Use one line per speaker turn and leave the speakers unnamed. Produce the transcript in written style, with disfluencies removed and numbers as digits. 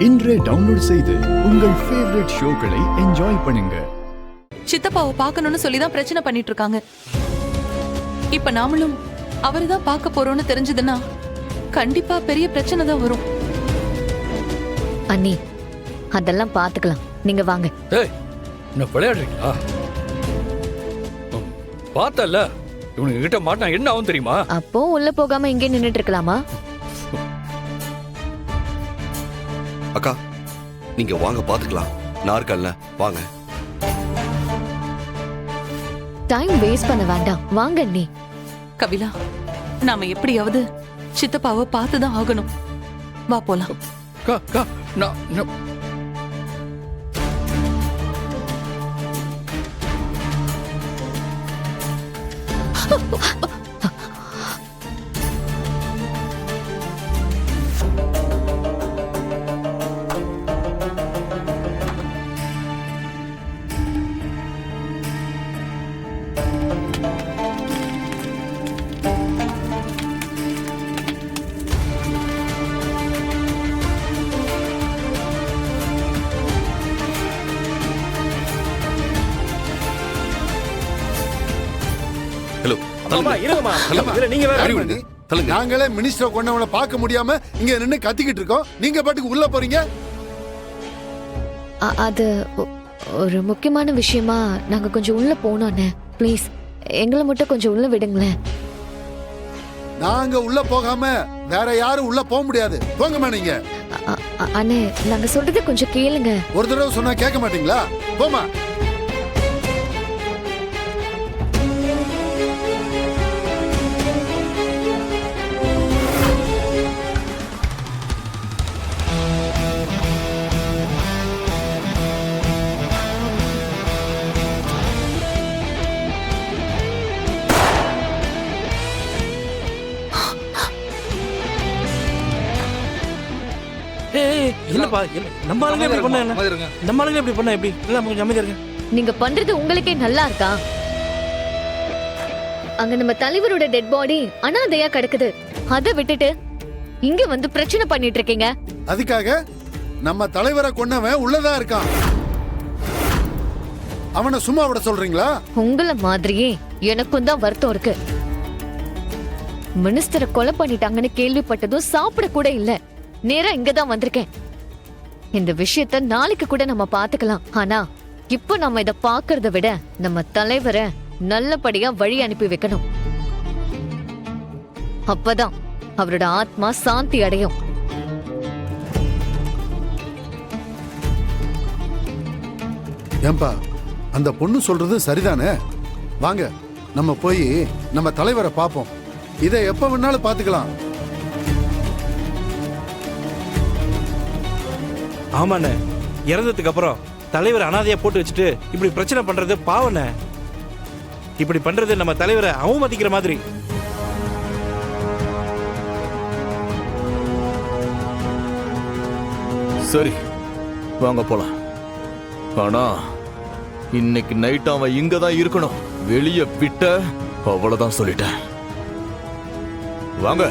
இன்றே டவுன்லோட் செய்து உங்கள் ஃபேவரட் ஷோக்களை என்ஜாய் பண்ணுங்க.
சித்தப்பாவை பார்க்கணும்னு சொல்லிதான் பிரச்சனை பண்ணிட்டு இருக்காங்க. இப்ப நாமளும் அவருதான் பார்க்க போறோம்னு தெரிஞ்சதுன்னா கண்டிப்பா பெரிய பிரச்சனை தான் வரும்.
அண்ணி, அதெல்லாம் பாத்துக்கலாம். நீங்க வாங்க.
ஏய், என்ன விளையாடுறீங்களா? பார்த்தல இவனுக்கு கிட்ட மாட்டினா என்ன ஆகும் தெரியுமா?
அப்போ உள்ள போகாம இங்கே நின்னுட்டு இருக்கலாமா?
அக்கா, நீங்க வாங்க பாத்துக்கலாம். நான் இருக்கேன்ல, வாங்க.
டைம் வேஸ்ட் பண்ண வேண்டாம், வாங்க அண்ணி.
கபிலா, நாம எப்படியாவது சித்தப்பாவை பார்த்துதான் ஆகணும். வா போலாம்.
நாங்களே மினிஸ்டர் கொண்டவனை பார்க்க முடியாம இங்க நின்னு கத்திக்கிட்டு இருக்கோம். நீங்க பாட்டுக்கு உள்ள போறீங்க.
அது ஒரு முக்கியமான விஷயமா நாங்க கொஞ்சம் உள்ள போனோம். ப்ளீஸ் எங்களை மட்டும் கொஞ்சம் உள்ள விடுங்களேன்.
நாங்க உள்ள போகாம வேற யாரும் உள்ள போக முடியாது. போங்கம்மா நீங்க.
அண்ணே, நாங்க சொல்றது கொஞ்சம் கேளுங்க.
ஒரு தடவை சொன்னா கேட்க மாட்டீங்களா? போமா.
என்னப்பா, நம்ம ஆளுங்க இப்படி பண்ண என்ன? நம்ம ஆளுங்க இப்படி பண்ண எப்படி? இல்ல, கொஞ்சம் அமைதியா இருங்க.
நீங்க பண்றது உங்களுக்கே நல்லா இருக்கா? அங்க நம்ம தலைவரோட டெட் பாடி அனாதையா கிடக்குது. அதை விட்டுட்டு இங்க வந்து பிரச்சனை பண்ணிட்டு இருக்கீங்க.
அதுக்காக நம்ம தலைவரை கொன்னவன் உள்ளதா இருக்கான். அவனை சும்மா விட சொல்றீங்களா?
உங்கள மாதிரியே எனக்கும் தான் வருத்தம் இருக்கு. மினிஸ்டரை கொலை பண்ணிட்டாங்கன்னு கேள்விப்பட்டதும் சாப்பிட கூட இல்ல. நேரா இங்கதான் வந்திருக்கேன். இந்த விஷயத்த நாளைக்கு கூட நம்ம பாத்துக்கலாம். ஆனா இப்ப நம்ம இத பாக்குறத விட நம்ம தலைவரை நல்லபடியா வழி அனுப்பி வைக்கணும். அப்பதான் அவரோட ஆத்மா சாந்தி அடையும்.
ஏம்பா, அந்த பொண்ணு சொல்றது சரிதானே? வாங்க நம்ம போய் நம்ம தலைவரை பாப்போம். இதை எப்ப வேணாலும் பாத்துக்கலாம்.
ஆமாண்ணே, இறந்ததுக்கு அப்புறம் தலைவரை அனாதையா போட்டு வச்சுட்டு இப்படி பிரச்சனை பண்றது பாவண்ணே. இப்படி பண்றது நம்ம தலைவரை அவமதிக்கிற மாதிரி.
சரி, வாங்க போலாம். ஆனா இன்னைக்கு நைட் அவன் இங்கதான் இருக்கணும். வெளியே விட்ட அவ்வளவுதான் சொல்லிட்டேன். வாங்க.